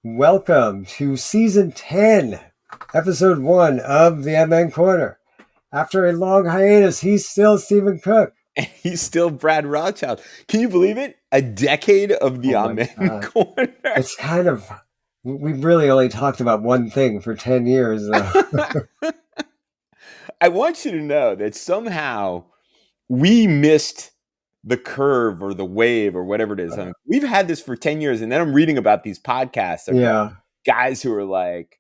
Welcome to season 10, episode 1 of the MN Corner. After a long hiatus, he's still Stephen Cook. And he's still Brad Rothschild. Can you believe it? A decade of the Amen Corner. It's kind of, we've really only talked about one thing for 10 years. I want you to know that somehow we missed the curve or the wave or whatever it is. I mean, we've had this for 10 years, and then I'm reading about these podcasts of guys who are like,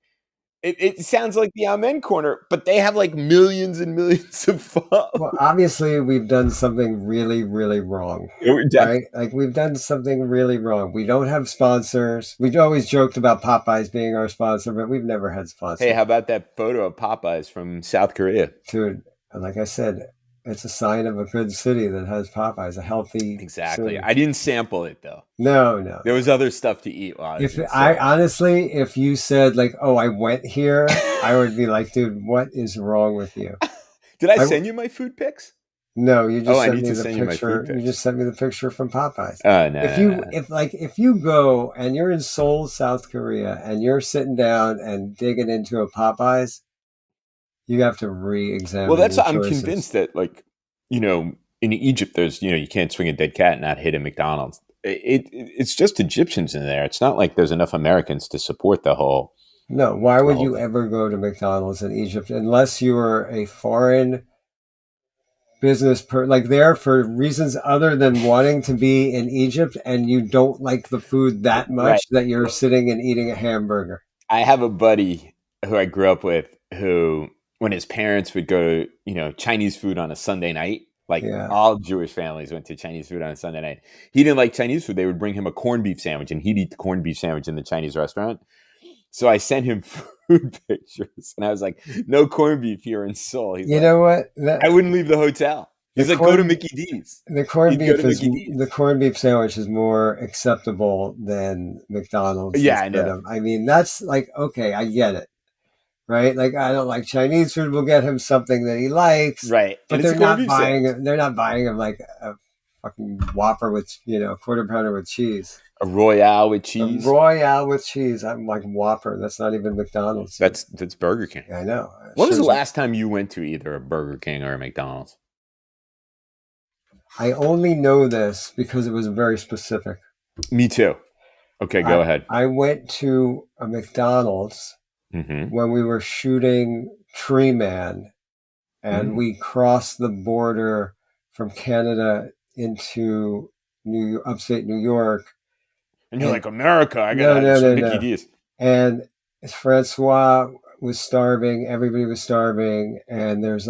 it sounds like the Amen Corner, but they have like millions and millions of followers. Well, obviously, we've done something really, really wrong. Right? Like, we've done something really wrong. We don't have sponsors. We've always joked about Popeyes being our sponsor, but we've never had sponsors. Hey, how about that photo of Popeyes from South Korea? Dude, like I said, it's a sign of a good city that has Popeyes, a healthy Exactly. city. I didn't sample it though. No. There was other stuff to eat. Honestly, if you said like, "Oh, I went here," I would be like, "Dude, what is wrong with you?" Did I send you my food pics? No, you just sent me the picture. You just sent me the picture from Popeyes. No. If you go and you're in Seoul, South Korea, and you're sitting down and digging into a Popeyes, you have to re-examine. Well, that's I'm convinced that, like, in Egypt, there's you can't swing a dead cat and not hit a McDonald's. It's just Egyptians in there. It's not like there's enough Americans to support the whole. No, why would you ever go to McDonald's in Egypt unless you were a foreign business like there for reasons other than wanting to be in Egypt and you don't like the food that much that you're sitting and eating a hamburger? I have a buddy who I grew up with who, when his parents would go to, Chinese food on a Sunday night, all Jewish families went to Chinese food on a Sunday night. He didn't like Chinese food. They would bring him a corned beef sandwich and he'd eat the corned beef sandwich in the Chinese restaurant. So I sent him food pictures and I was like, no corned beef here in Seoul. He's know what? I wouldn't leave the hotel. He's like, go to Mickey D's. The corned beef sandwich is more acceptable than McDonald's. Yeah, I know. I mean, that's like, okay, I get it. Right? Like, I don't like Chinese food. We'll get him something that he likes. Right. But they're not buying him like a fucking Whopper with, quarter pounder with cheese. A Royale with cheese. I'm like Whopper. That's not even McDonald's. That's Burger King. I know. When was the last time you went to either a Burger King or a McDonald's? I only know this because it was very specific. Me too. Okay, go ahead. I went to a McDonald's when we were shooting Tree Man, and we crossed the border from Canada into upstate New York. And you're like, America, I got Mickey D's. And Francois was starving, everybody was starving, and there's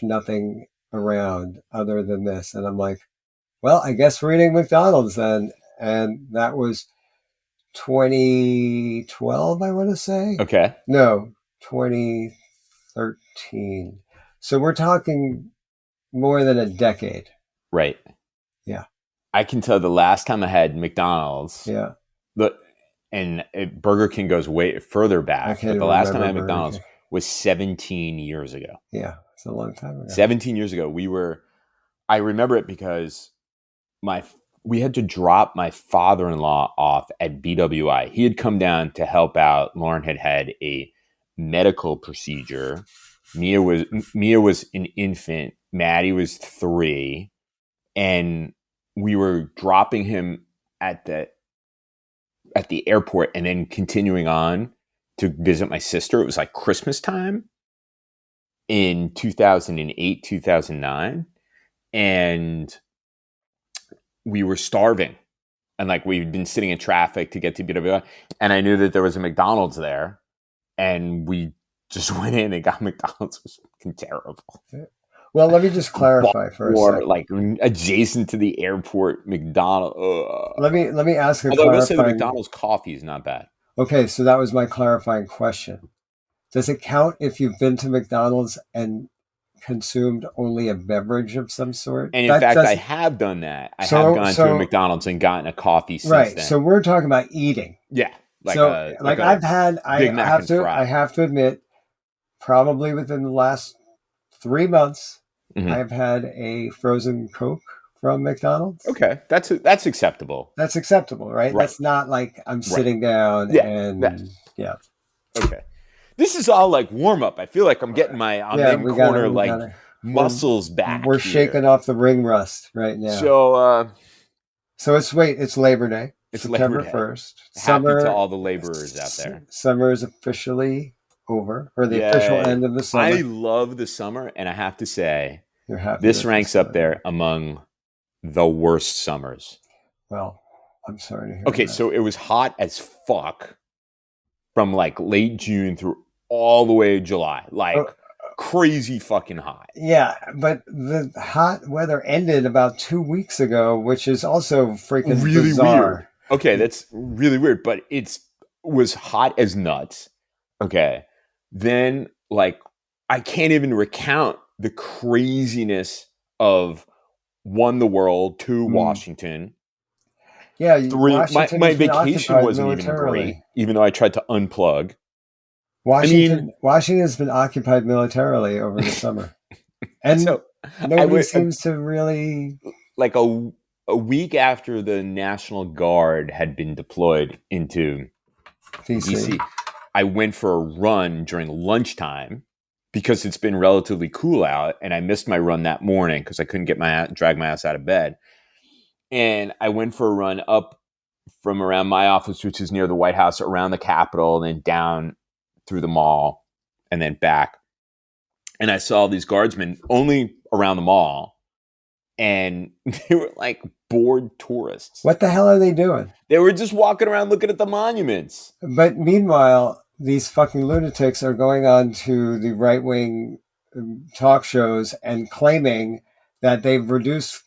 nothing around other than this. And I'm like, well, I guess we're eating McDonald's then. And that was 2012, I want to say. Okay. No, 2013. So we're talking more than a decade. Right. Yeah. I can tell the last time I had McDonald's. Yeah. Burger King goes way further back. But the last time I had McDonald's was 17 years ago. Yeah. It's a long time ago. 17 years ago. I remember it because we had to drop my father-in-law off at BWI. He had come down to help out. Lauren had a medical procedure. Mia was an infant. Maddie was 3. And we were dropping him at the airport and then continuing on to visit my sister. It was like Christmas time in 2008, 2009. And we were starving. And like we'd been sitting in traffic to get to BWI. And I knew that there was a McDonald's there. And we just went in and got McDonald's. It was fucking terrible. Well, let me just clarify for a second. Like adjacent to the airport, McDonald's. Let me ask a clarifying. Although I will say the McDonald's coffee is not bad. Okay, so that was my clarifying question. Does it count if you've been to McDonald's and consumed only a beverage of some sort? And in fact, I have done that. I have gone to a McDonald's and gotten a coffee since then. So we're talking about eating. Yeah. I have to admit, probably within the last 3 months, I've had a frozen Coke from McDonald's. Okay, that's acceptable. That's acceptable, right? Right. That's not like I'm Right. sitting down Yeah. and yeah. Okay. This is all like warm up. I feel like I'm getting my in corner muscles back. We're here. shaking off the ring rust right now. So it's Labor Day. It's September Labor Day. 1st. Happy to all the laborers out there. Summer is officially over, or the official end of the summer. I love the summer, and I have to say, this ranks up there among the worst summers. Well, I'm sorry to hear Okay, that. so it was hot as fuck from like late June through all the way to July. Crazy fucking hot. Yeah, but the hot weather ended about 2 weeks ago, which is also freaking really bizarre. Weird. Okay, that's really weird, but was hot as nuts. Okay. Then I can't even recount the craziness of 1, the world, 2, Washington. Yeah, 3, my vacation wasn't even great, even though I tried to unplug. Washington has been occupied militarily over the summer. And so nobody seems to really... Like a week after the National Guard had been deployed into DC, I went for a run during lunchtime because it's been relatively cool out, and I missed my run that morning because I couldn't drag my ass out of bed. And I went for a run up from around my office, which is near the White House, around the Capitol, and then down through the mall, and then back. And I saw these guardsmen only around the mall, and they were like bored tourists. What the hell are they doing? They were just walking around looking at the monuments. But meanwhile, these fucking lunatics are going on to the right-wing talk shows and claiming that they've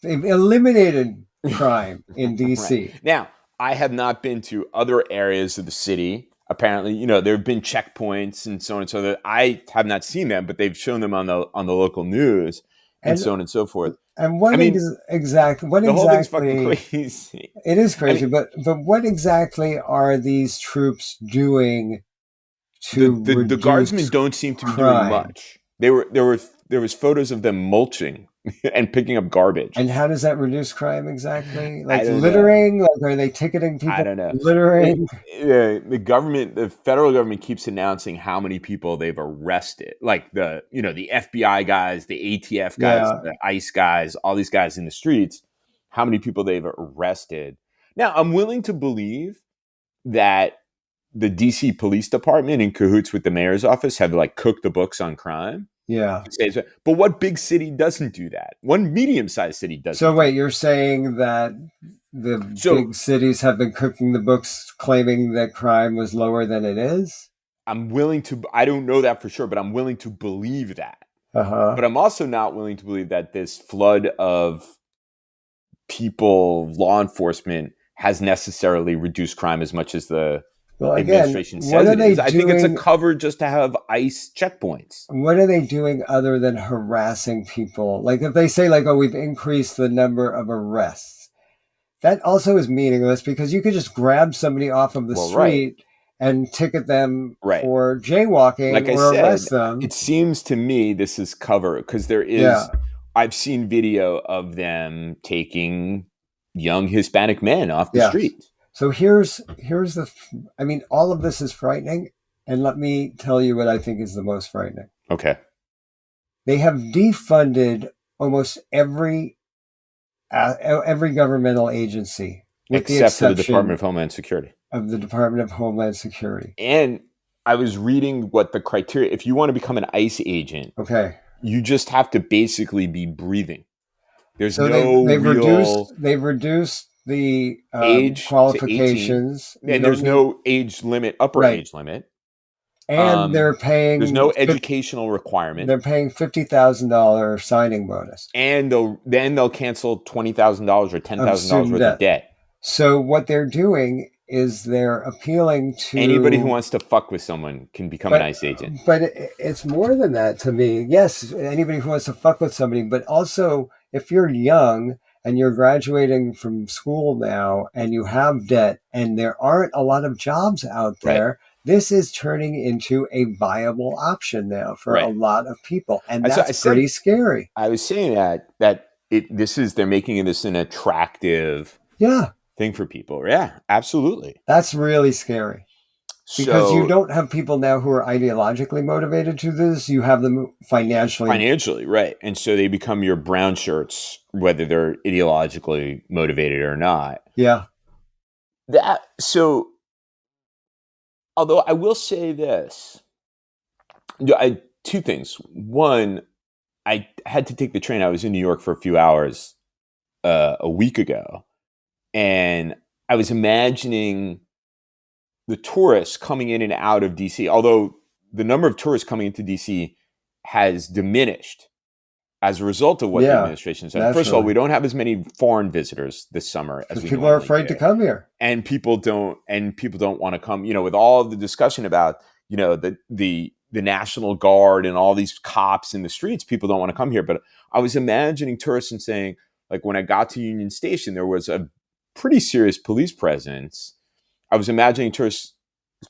eliminated crime in DC. Right. Now, I have not been to other areas of the city. Apparently, there have been checkpoints and so on and so forth. I have not seen them, but they've shown them on the local news and so on and so forth. And what exactly? The whole thing's fucking crazy. It is crazy, but what exactly are these troops doing to reduce the guardsmen don't seem to be doing much. There was photos of them mulching and picking up garbage. And how does that reduce crime exactly? Like littering? Like, are they ticketing people? I don't know. Littering? The federal government keeps announcing how many people they've arrested. Like the FBI guys, the ATF guys, the ICE guys, all these guys in the streets, how many people they've arrested. Now, I'm willing to believe that the DC Police Department, in cahoots with the mayor's office, have cooked the books on crime. Yeah. But what big city doesn't do that? One medium-sized city doesn't. So wait, you're saying that the big cities have been cooking the books claiming that crime was lower than it is? I don't know that for sure, but I'm willing to believe that. But I'm also not willing to believe that this flood of law enforcement, has necessarily reduced crime as much as the administration says it is. I think it's a cover just to have ICE checkpoints. What are they doing other than harassing people? Like if they say we've increased the number of arrests, that also is meaningless because you could just grab somebody off of the street and ticket them for jaywalking arrest them. It seems to me this is cover because there is, I've seen video of them taking young Hispanic men off the street. So here's all of this is frightening, and let me tell you what I think is the most frightening. Okay. They have defunded almost every governmental agency, except for the Department of Homeland Security. And I was reading what the criteria, if you want to become an ICE agent, you just have to basically be breathing. There's they've reduced the age qualifications, and there's no age limit, age limit, and they're paying. There's no educational requirement. They're paying $50,000 signing bonus, and they'll cancel $20,000 or $10,000 worth of debt. So what they're doing is they're appealing to anybody who wants to fuck with someone can become an ICE agent. But it's more than that to me. Yes, anybody who wants to fuck with somebody, but also if you're young and you're graduating from school now and you have debt and there aren't a lot of jobs out there, this is turning into a viable option now for a lot of people. And that's pretty scary. I was saying that they're making this an attractive Yeah, thing for people. Yeah, absolutely. that's really scary. Because you So don't have people now who are ideologically motivated to this. You have them financially. financially, right. And so they become your brown shirts, whether they're ideologically motivated or not. Yeah. So although I will say this, two things. One, I had to take the train. I was in New York for a few hours a week ago, and I was imagining the tourists coming in and out of DC, although the number of tourists coming into DC has diminished as a result of what the administration said. First of all, we don't have as many foreign visitors this summer as we people are afraid to come here, and people don't want to come. With all of the discussion about the National Guard and all these cops in the streets, people don't want to come here. But I was imagining tourists and saying, like, when I got to Union Station, there was a pretty serious police presence. I was imagining tourists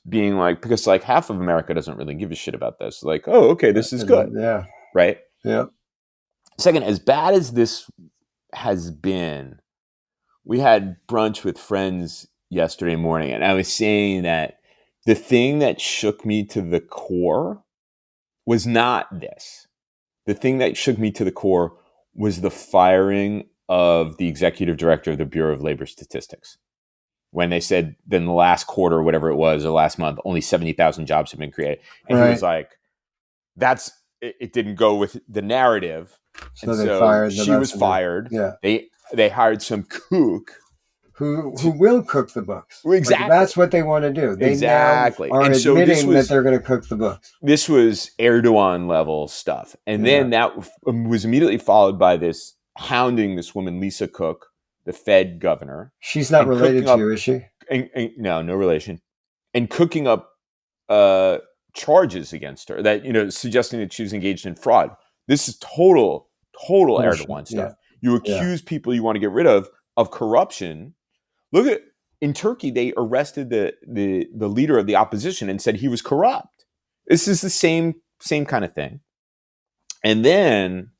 being like, because like half of America doesn't really give a shit about this. Like, oh, okay, this is good. Yeah. Right? Yeah. Second, as bad as this has been, we had brunch with friends yesterday morning, and I was saying that the thing that shook me to the core was not this. The thing that shook me to the core was the firing of the executive director of the Bureau of Labor Statistics. When they said then the last quarter, whatever it was, or last month, only 70,000 jobs have been created. And he was like, it didn't go with the narrative. So and they fired she was fired. Yeah. They hired some kook. Who will cook the books. Exactly. Like, that's what they want to do. They exactly. now are admitting that they're going to cook the books. This was Erdogan level stuff. And then that was immediately followed by this hounding this woman, Lisa Cook, the Fed governor. She's not related to you, is she? No relation. And cooking up charges against her that, suggesting that she was engaged in fraud. This is total Erdogan stuff. Yeah. You accuse people you want to get rid of corruption. Look at in Turkey, they arrested the leader of the opposition and said he was corrupt. This is the same kind of thing. And then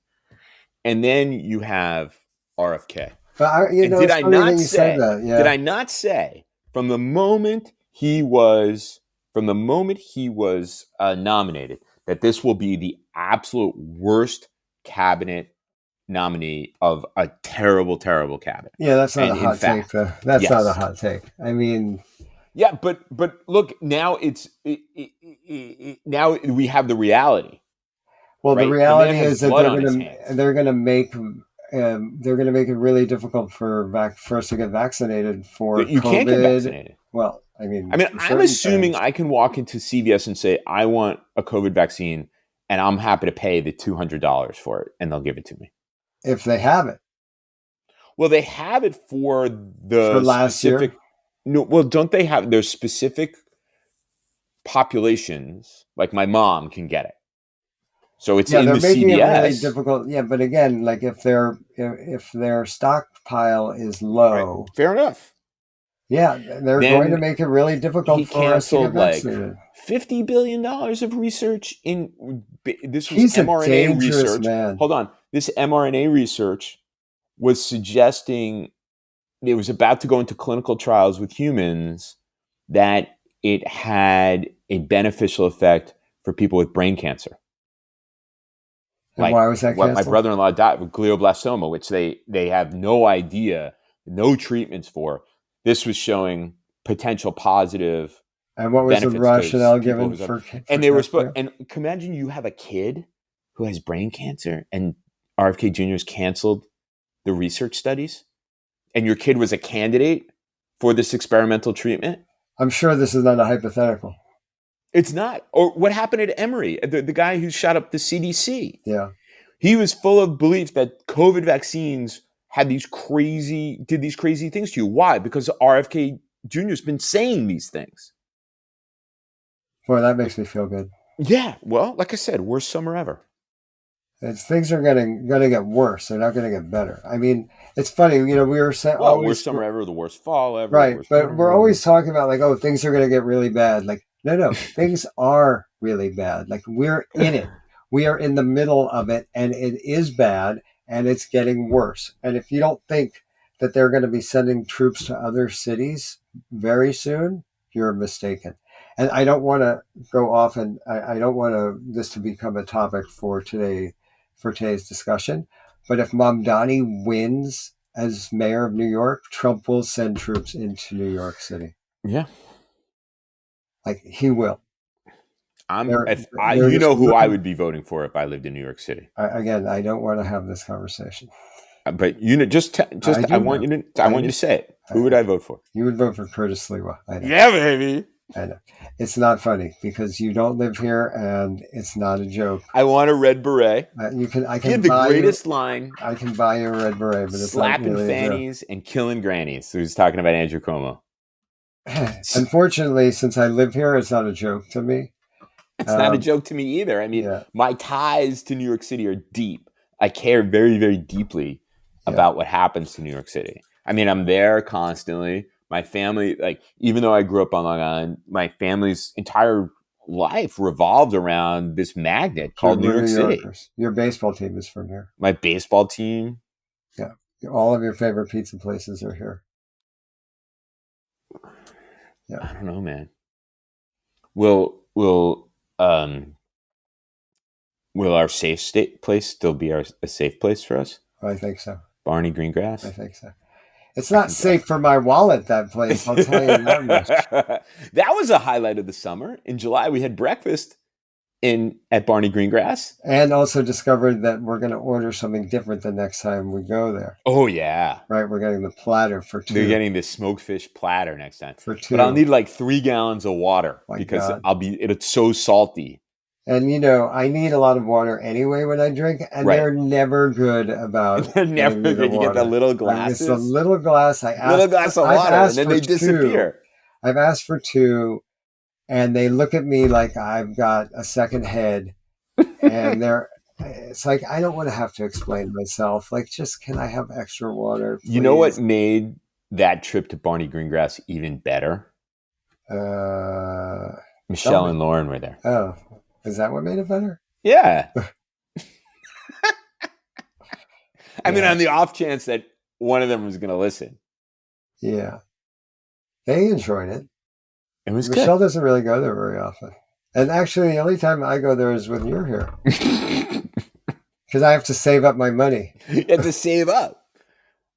you have RFK. But did I not say from the moment he was nominated that this will be the absolute worst cabinet nominee of a terrible, terrible cabinet? Yeah, that's not a hot take, though. That's not a hot take. I mean, yeah, but look, now now we have the reality. Well, right? The reality is that they're going to make it really difficult for us to get vaccinated for you COVID. Can't get vaccinated. Well, I mean, I'm assuming I can walk into CVS and say I want a COVID vaccine, and I'm happy to pay the $200 for it, and they'll give it to me if they have it. Well, they have it for last specific. Year? No, well, don't they have their specific populations? Like my mom can get it. So it's in the making CVS. It really difficult. Yeah, but again, like if their stockpile is low, right. Fair enough. Yeah, they're going to make it really difficult for us to get vaccinated. $50 billion of research in this was mRNA research. Man. Hold on, this mRNA research was suggesting it was about to go into clinical trials with humans that it had a beneficial effect for people with brain cancer. And why was that canceled? My brother-in-law died with glioblastoma, which they have no idea, no treatments for. This was showing potential positive. And what was the rationale given for? And they were supposed. And imagine you have a kid who has brain cancer, and RFK Jr. has canceled the research studies, and your kid was a candidate for this experimental treatment. I'm sure this is not a hypothetical. It's not. Or what happened at Emory, the guy who shot up the CDC? Yeah. He was full of belief that COVID vaccines did these crazy things to you. Why? Because RFK Jr. has been saying these things. Boy, that makes me feel good. Yeah. Well, like I said, worst summer ever. Things are going to get worse. They're not going to get better. I mean, it's funny. We were saying, worst summer ever, the worst fall ever. Right. But we're always talking about like, oh, things are going to get really bad. Like, no, things are really bad. Like we're in it. We are in the middle of it, and it is bad. and it's getting worse. And if you don't think that they're going to be sending troops to other cities very soon, you're mistaken. And I don't want to go off, and I don't want this to become a topic for today's discussion. But if Mamdani wins as mayor of New York, Trump will send troops into New York City. Yeah. Like, he will. You know who I would be voting for if I lived in New York City. Again, I don't want to have this conversation. But I want you to say it. Who would I vote for? You would vote for Curtis Sliwa. I know. Yeah, baby. I know. It's not funny because you don't live here, and it's not a joke. I want a red beret. I can He had buy the greatest line. I can buy you a red beret, but it's slapping not really fannies and killing grannies. So he's talking about Andrew Cuomo. Unfortunately, since I live here, it's not a joke to me. It's not a joke to me either. I mean, my ties to New York City are deep. I care very, very deeply about what happens to New York City. I mean, I'm there constantly. My family, like, even though I grew up on Long Island, my family's entire life revolved around this magnet called New York City. Your baseball team is from here. My baseball team. Yeah. All of your favorite pizza places are here. Yeah. I don't know, man. Will our safe state place still be a safe place for us? I think so. Barney Greengrass? I think so. It's not safe for my wallet, that place. I'll tell you that much. That was a highlight of the summer. In July, we had breakfast at Barney Greengrass. And also discovered that we're going to order something different the next time we go there. Oh, yeah. Right? We're getting the platter for 2. They're getting this smoked fish platter next time. For 2. But I'll need like 3 gallons of water because it's so salty. And, I need a lot of water anyway when I drink, and they're never good about They're never good. You get the little glasses. It's a little glass. Little glass of water, and then they disappear. I've asked for 2, and they look at me like I've got a second head, and it's like, I don't want to have to explain myself. Like, just, can I have extra water, please? You know what made that trip to Barney Greengrass even better? Michelle and Lauren were there. Oh. Is that what made it better? Yeah. I mean, on the off chance that one of them was going to listen. Yeah. They enjoyed it. It was Michelle good. Doesn't really go there very often. And actually, the only time I go there is when you're here. Because I have to save up my money. You have to save up.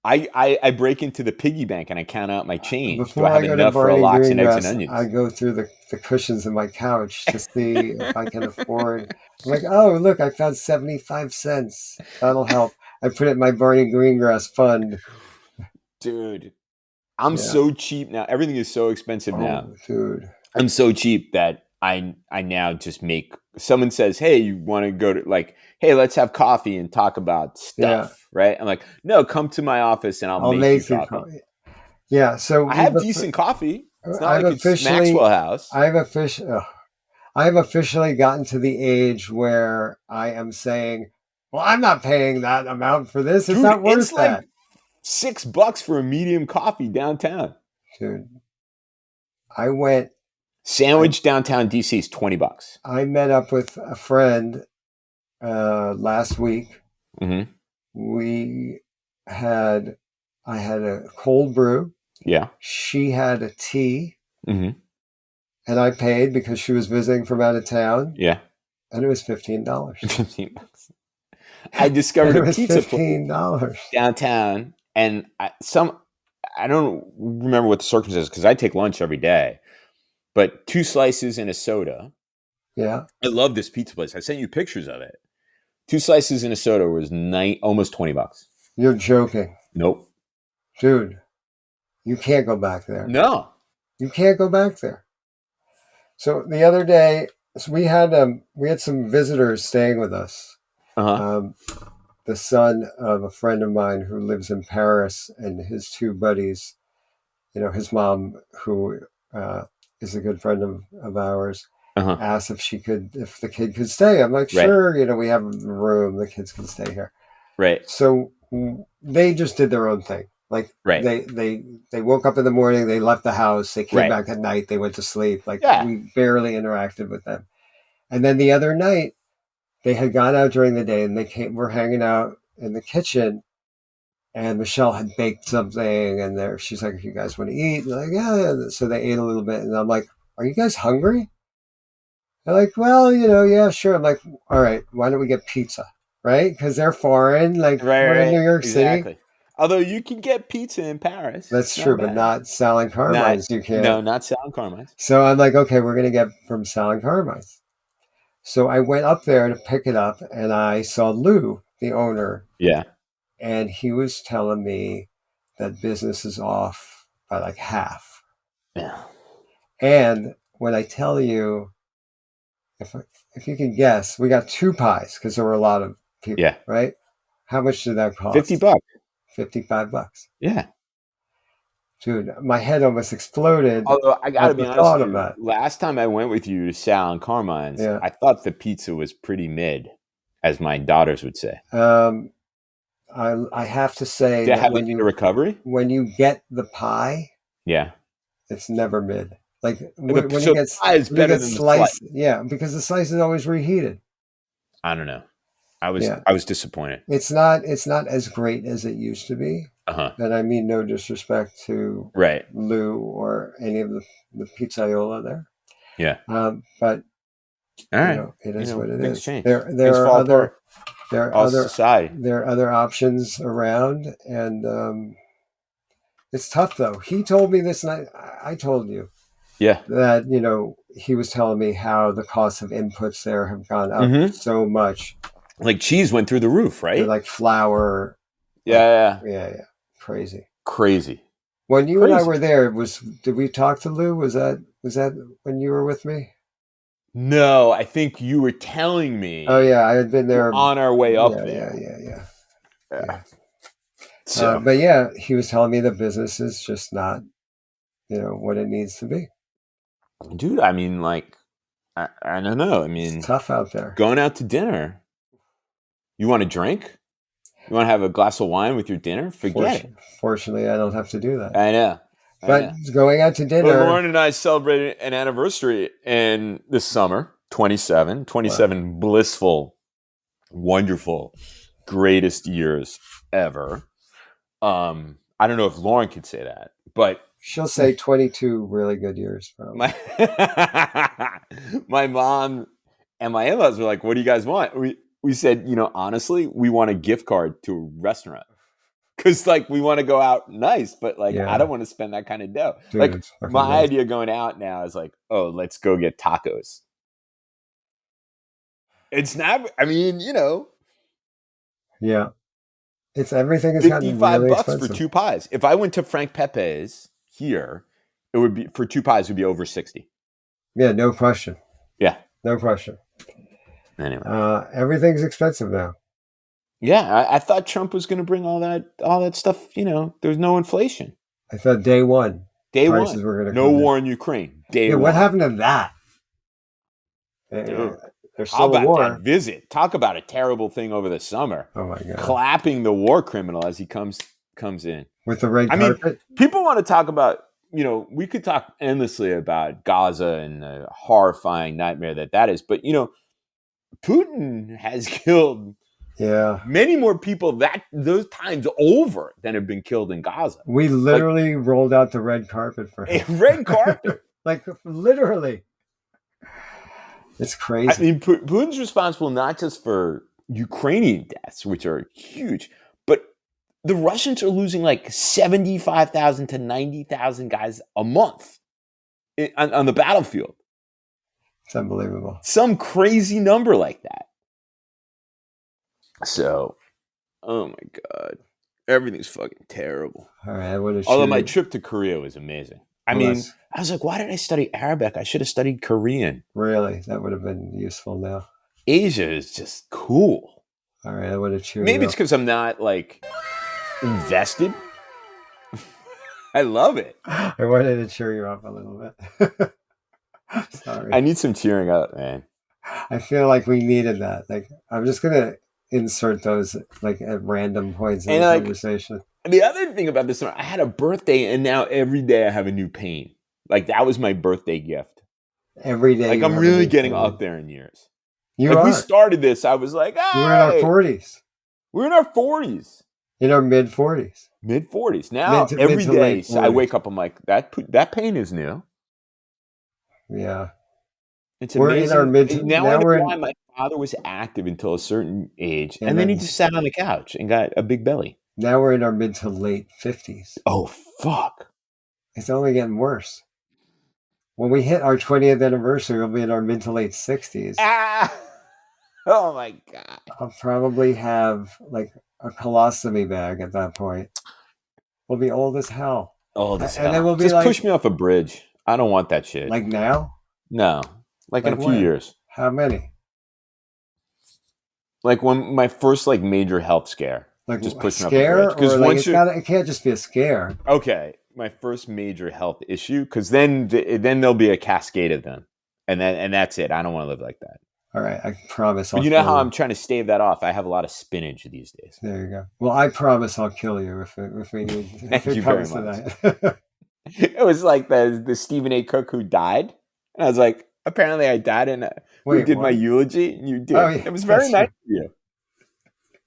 I break into the piggy bank and I count out my change. Before Do I have enough for a lox and eggs and onions? I go through the cushions in my couch to see if I can afford. I'm like, oh, look, I found 75 cents. That'll help. I put it in my Barney Greengrass fund. Dude, I'm so cheap now. Everything is so expensive now. Dude. I'm so cheap that I now just make, someone says, hey, you want to go to, like, hey, let's have coffee and talk about stuff, right? I'm like, no, come to my office and I'll make you coffee. Yeah, so I have decent coffee. It's not like it's Maxwell House. I have officially gotten to the age where I am saying, well, I'm not paying that amount for this. It's not worth that. Like $6 for a medium coffee downtown. Dude, I went. Sandwich downtown DC is $20. I met up with a friend last week. Mm-hmm. I had a cold brew. Yeah. She had a tea. Mm-hmm. And I paid because she was visiting from out of town. Yeah. And it was $15. $15. I discovered a pizza $15 downtown, and I don't remember what the circumstances, because I take lunch every day, but 2 slices and a soda. Yeah. I love this pizza place. I sent you pictures of it. 2 slices and a soda was almost $20. You're joking. Nope. Dude, you can't go back there. No. You can't go back there. So the other day, we had some visitors staying with us. Uh-huh. The son of a friend of mine who lives in Paris, and his 2 buddies, his mom, who is a good friend of ours, asked if the kid could stay. I'm like, sure, we have a room, the kids can stay here. Right. So they just did their own thing. Like, they woke up in the morning, they left the house, they came back at night, they went to sleep. Like, we barely interacted with them. And then the other night, they had gone out during the day, and were hanging out in the kitchen, and Michelle had baked something, and she's like, "If you guys want to eat," they're like, "Yeah." So they ate a little bit, and I'm like, "Are you guys hungry?" They're like, "Well, yeah, sure." I'm like, "All right, why don't we get pizza?" Right? Because they're foreign, like we're in New York City. Exactly. Although you can get pizza in Paris. That's true, but not Sal and Carmine's. You can't. No, not Sal and Carmine's. So I'm like, okay, we're gonna get from Sal and Carmine's. So I went up there to pick it up, and I saw Lou, the owner. Yeah. And he was telling me that business is off by like half. Yeah. And when I tell you, if you can guess, we got 2 pies because there were a lot of people. Yeah. Right? How much did that cost? $50. $55. Yeah. Dude, my head almost exploded. Although I gotta be honest with you, that. last time I went with you to Sal and Carmine's, Yeah. I thought the pizza was pretty mid, as my daughters would say. I have to say Did it that have a recovery? when you get the pie, Yeah. it's never mid. Like when so it gets pie is better than the slice. Yeah, because the slice is always reheated. I don't know. I was disappointed. It's not as great as it used to be. Uh-huh. And I mean no disrespect to Lou or any of the pizzaiola there. Yeah. But all right. It is what it is. Change. There are other society. There are other options around, and it's tough though. He told me this, and I told you. Yeah. That he was telling me how the cost of inputs there have gone up so much. Like cheese went through the roof, right? Like flour. Yeah. Crazy. When you and I were there, did we talk to Lou? Was that when you were with me? No, I think you were telling me. Oh yeah, I had been there on our way up there. Yeah. So, but yeah, he was telling me the business is just not, what it needs to be. Dude, I mean, like, I don't know. I mean, it's tough out there. Going out to dinner. You want a drink? You want to have a glass of wine with your dinner? Forget it. Fortunately, I don't have to do that. I know. But going out to dinner. But Lauren and I celebrated an anniversary in this summer, 27 wow. Blissful, wonderful, greatest years ever. I don't know if Lauren could say that, but she'll say 22 really good years. Probably. My mom and my in-laws were like, "What do you guys want?" We said, honestly, we want a gift card to a restaurant. Because, like, we want to go out nice, but, like, I don't want to spend that kind of dough. Dude, like, my idea going out now is, like, oh, let's go get tacos. It's not, I mean, Yeah. Everything is $55 really expensive. For 2 pies. If I went to Frank Pepe's here, it would be, for 2 pies, it would be over 60. Yeah, no question. Yeah. No question. Anyway. Everything's expensive now. Yeah, I thought Trump was going to bring all that stuff. There's no inflation. I thought day one. Prices were going to no war in Ukraine. Day one. What happened to that? Dude, there's still a war. That visit? Talk about a terrible thing over the summer. Oh my God! Clapping the war criminal as he comes in with the red carpet. Mean, people want to talk about. We could talk endlessly about Gaza and the horrifying nightmare that is, but Putin has killed. Yeah, many more people those times over than have been killed in Gaza. We literally rolled out the red carpet for him. A red carpet, like literally. It's crazy. I mean, Putin's responsible not just for Ukrainian deaths, which are huge, but the Russians are losing like 75,000 to 90,000 guys a month on the battlefield. It's unbelievable. Some crazy number like that. So, oh my God, everything's fucking terrible. All right, although my trip to Korea was amazing. I mean, I was like, why did I study Arabic? I should have studied Korean. Really, that would have been useful. Now, Asia is just cool. All right, I would have cheered. Maybe it's because I'm not like invested. I love it. I wanted to cheer you up a little bit. Sorry, I need some cheering up, man. I feel like we needed that. Like, I'm just gonna insert those like at random points in the conversation. The other thing about this, I had a birthday, and now every day I have a new pain. Like, that was my birthday gift. Every day, like, I'm really getting up there in years. We started this, I was like, hey! You were in our 40s. We're in our 40s. In our mid 40s. Mid 40s. Now, Mid every to day, late so I 40s. wake up, I'm like, that pain is new. Yeah. It's We're amazing. in our mid. Now Now I know we're why in. my father was active until a certain age, And and then he then just sat on the couch and got a big belly. now we're in our mid to late 50s. Oh, fuck. It's only getting worse. When we hit our 20th anniversary, we'll be in our mid to late 60s. Ah! Oh, my God. I'll probably have like a colostomy bag at that point. We'll be old as hell. Old as And hell. then we'll be just like, push me off a bridge. I don't want that shit. like now? No. Like in a few when? years. How many? Like when my first like major health scare. Like just a push me off a scare? bridge. Or like it can't just be a scare. Okay. My first major health issue, because then there'll be a cascade of them. And that's it. I don't want to live like that. All right, I promise I'll But you know how I'm trying to stave that off? I have a lot of spinach these days. There you go. Well, I promise I'll kill you if we need. Thank you very much. It was like the Stephen A. Cook who died, and I was like, apparently I died, and who did my eulogy? And you did. Oh, yeah. It was very nice of you.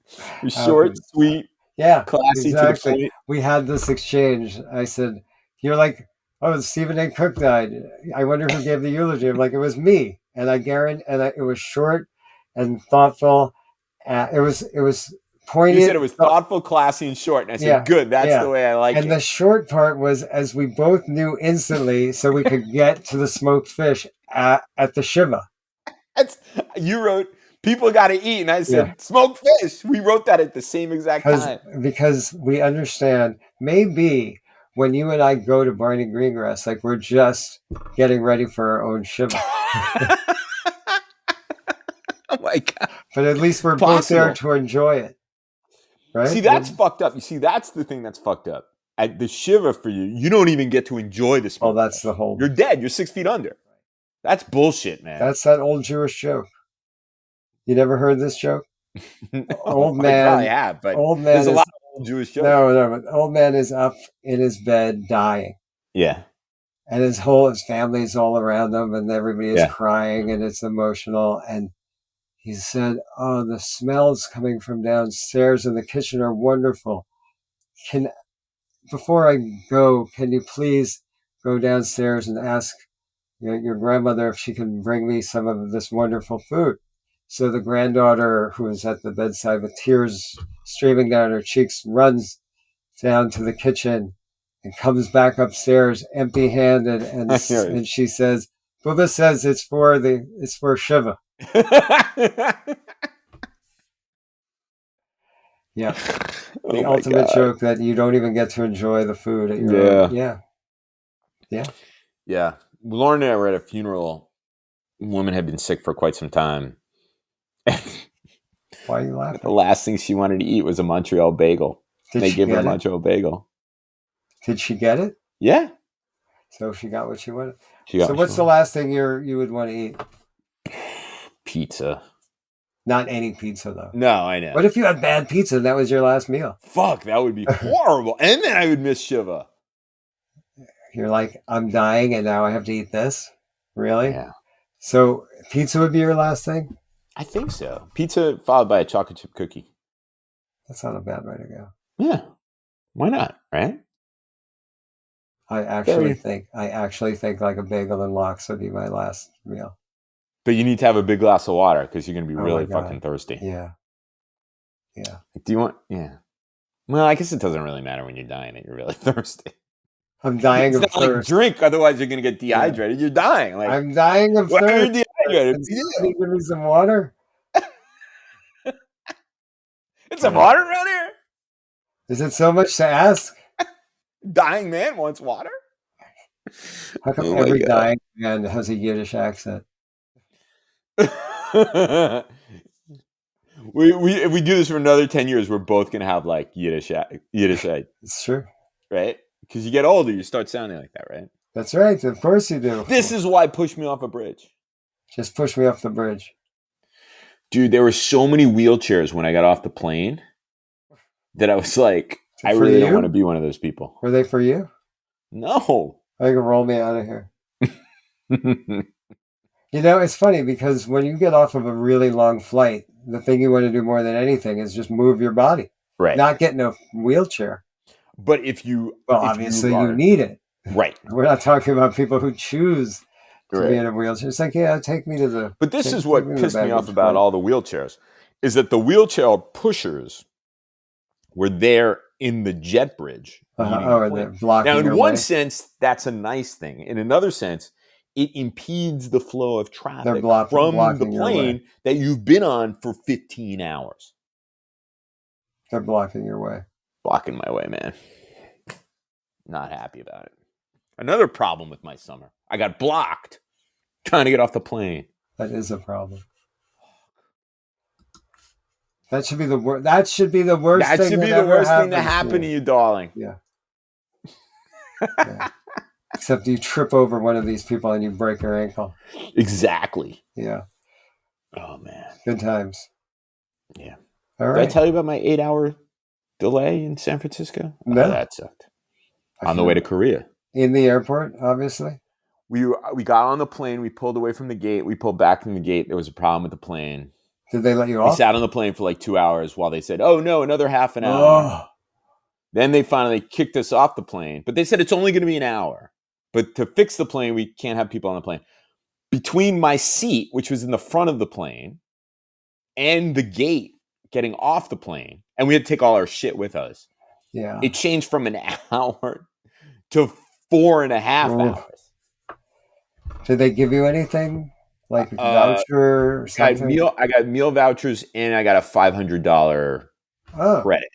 It was short, sweet, yeah, classy, exactly. to the point. We had this exchange. I said, "You're like, oh, Stephen A. Cook died. I wonder who gave the eulogy." I'm like, "It was me." And I guarantee, it was short and thoughtful. It was poignant. You said it was thoughtful, classy, and short. And I said, good, that's the way I like it. And the short part was, as we both knew instantly, so we could get to the smoked fish at the Shiva. You wrote, people got to eat. And I said, smoked fish. We wrote that at the same exact time. Because we understand, maybe when you and I go to Barney Greengrass, like we're just getting ready for our own Shiva. Oh my God. But at least we're both there to enjoy it. Right? See, that's fucked up. You see, that's the thing that's fucked up. At the Shiva for you, you don't even get to enjoy the smoke. Oh, that's the whole... You're dead. You're 6 feet under. That's bullshit, man. That's that old Jewish joke. You never heard this joke? No, old man. I probably have, but there's a lot of old Jewish jokes. No, but old man is up in his bed dying. Yeah. And his family is all around him, and everybody is crying, and it's emotional. And he said, "Oh, the smells coming from downstairs in the kitchen are wonderful. Before I go, can you please go downstairs and ask your grandmother if she can bring me some of this wonderful food?" So the granddaughter, who is at the bedside with tears streaming down her cheeks, runs down to the kitchen and comes back upstairs empty-handed, and she says, "Bubba says it's for Shiva." Yeah. The ultimate joke that you don't even get to enjoy the food at your own. Yeah. Lauren and I were at a funeral. A woman had been sick for quite some time. Why are you laughing? The last thing she wanted to eat was a Montreal bagel. They gave her a Montreal bagel. Did she get it? Yeah. So she got what she wanted. So what's the last thing you would want to eat? Pizza. Not any pizza, though. No, I know. What if you had bad pizza and that was your last meal? Fuck, that would be horrible. And then I would miss Shiva. You're like, I'm dying and now I have to eat this? Really? Yeah. So pizza would be your last thing? I think so. Pizza followed by a chocolate chip cookie. That's not a bad way to go. Yeah. Why not, right? I actually think like a bagel and lox would be my last meal. But you need to have a big glass of water because you're going to be really fucking thirsty. Yeah. Yeah. Do you want... Yeah. Well, I guess it doesn't really matter when you're dying and you're really thirsty. I'm dying of thirst. Like drink, other's you're going to get dehydrated. Yeah. You're dying. Like, I'm dying of thirst. You're dehydrated. Can you give me some water? It's some water around here? Is it so much to ask? Dying man wants water? How come every dying man has a Yiddish accent? If we do this for another 10 years, we're both going to have like Yiddish. It's true. Right? Because you get older, you start sounding like that, right? That's right. Of course you do. This is why push me off a bridge. Just push me off the bridge. Dude, there were so many wheelchairs when I got off the plane that I was like, I really don't want to be one of those people. Were they for you? No. I can roll me out of here. You know, it's funny because when you get off of a really long flight, the thing you want to do more than anything is just move your body, Right. not get in a wheelchair. But if you, Well, if obviously are, you need it. right. We're not talking about people who choose to Right. be in a wheelchair. It's like, yeah, take me to the. But this take- is what take to pissed the me off baggage about claim. all the wheelchairs, is that the wheelchair pushers were there in the jet bridge. leading the And plane. they're blocking Now, in your one way. sense, that's a nice thing. In another sense, it impedes the flow of traffic They're from the blocking your way. plane that you've been on for 15 hours. They're blocking your way. Blocking my way, man. Not happy about it. Another problem with my summer. I got blocked trying to get off the plane. That is a problem. That should be the worst. That should be the worst. That thing should be that the worst thing to happens happen you. to you, darling. Yeah. Yeah. Except you trip over one of these people and you break your ankle. Exactly. Yeah. Oh, man. Good times. Yeah. All Did right. I tell you about my 8-hour delay in San Francisco? No. Oh, that sucked. On the way to Korea. In the airport, obviously. We got on the plane. We pulled away from the gate. We pulled back from the gate. There was a problem with the plane. Did they let you We off? sat on the plane for like 2 hours while they said, oh, no, another half an hour. Oh. Then they finally kicked us off the plane. But they said it's only going to be an hour. But to fix the plane, we can't have people on the plane. Between my seat, which was in the front of the plane, and the gate getting off the plane, and we had to take all our shit with us, Yeah. it changed from an hour to 4.5 hours. Did they give you anything? Like a voucher or something? I got meal vouchers, and I got a $500 credit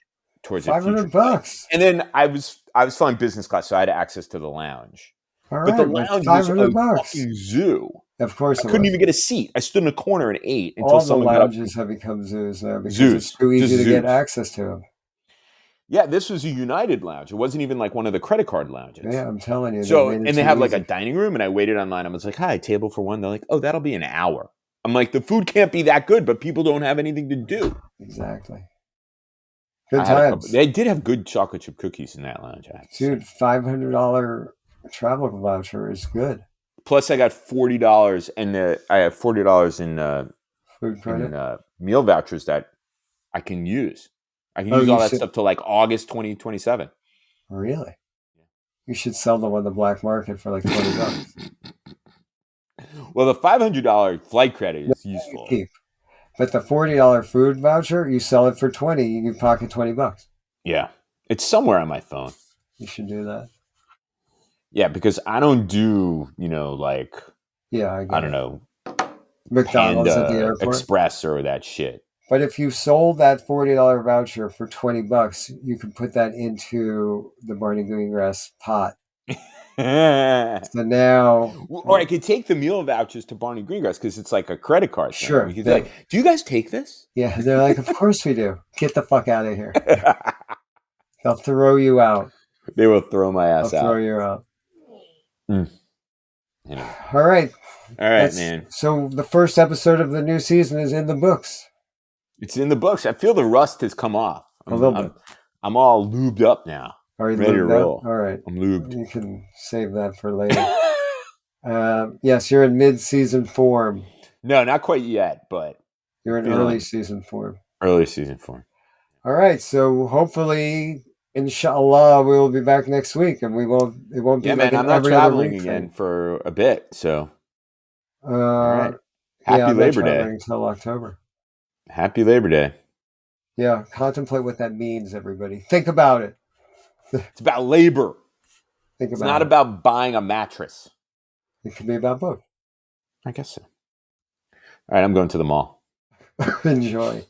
towards $500. And then I was flying business class, so I had access to the lounge. All But the right, lounge was a $500. fucking zoo. Of course, I couldn't even get a seat. I stood in a corner and ate until all the someone got up. lounges have become zoos now because Zoos. it's too easy Just to get zoos. access to them. Yeah, this was a United lounge. It wasn't even like one of the credit card lounges. Yeah, I'm telling you. So, made it and they too have like easy. a dining room, and I waited online. I was like, hi, table for one. They're like, oh, that'll be an hour. I'm like, the food can't be that good, but people don't have anything to do. Exactly. Good I had a times. they did have good chocolate chip cookies in that lounge. I have to say. Dude, $500 travel voucher is good. Plus, I got $40, and I have $40 Food credit. in meal vouchers that I can use. I can Oh, use you all that should- stuff till like August 2027. Really? You should sell them on the black market for like $20. Well, the $500 flight credit is useful. Keep. But the $40 food voucher, you sell it for $20, you pocket $20. Yeah, it's somewhere on my phone. You should do that. Yeah, because I don't do, like, Yeah, I don't know, McDonald's at the Panda airport. Express or that shit. But if you sold that $40 voucher for $20, you could put that into the Barney Greengrass pot. So now, Or I could take the meal vouchers to Barney Greengrass because it's like a credit card thing. Sure, We could be like, do you guys take this? yeah, they're like, of course we do. Get the fuck out of here. They'll throw you out. They will throw my They'll ass throw out. you out. Anyway. All right. All right, man. So the first episode of the new season is in the books. It's in the books. I feel the rust has come off. A little bit. I'm all lubed up now. Are you Ready to lubed up? roll. All right. I'm lubed. You can save that for later. Yes, you're in mid-season form. No, not quite yet, but You're in Feeling- early season form. early season 4. All right. So hopefully, inshallah, we will be back next week, and it won't be Yeah, like man, an I'm not every other traveling week again thing. for a bit, so All right. Happy I'm not Labor Day. traveling until October. Happy Labor Day. Yeah, contemplate what that means, everybody. Think about it. It's about labor. Think It's about not it. about buying a mattress. It could be about both. I guess so. All right, I'm going to the mall. Enjoy.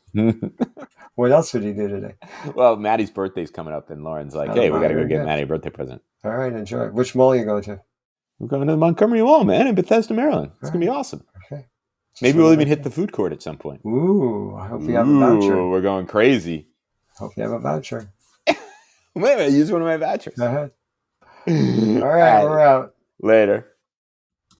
What else would you do today? Well, Maddie's birthday's coming up, and Lauren's like, Oh, hey, we got to go very get good. Maddie a birthday present. All right, enjoy. Which mall are you going to? We're going to the Montgomery Mall, man, in Bethesda, Maryland. It's going to be awesome. Okay. Maybe we'll even hit the food court at some point. Ooh, I hope you have a voucher. Ooh, we're going crazy. Hope you have a voucher. Wait a minute, use one of my vouchers. Go ahead. All right, we're out. Later.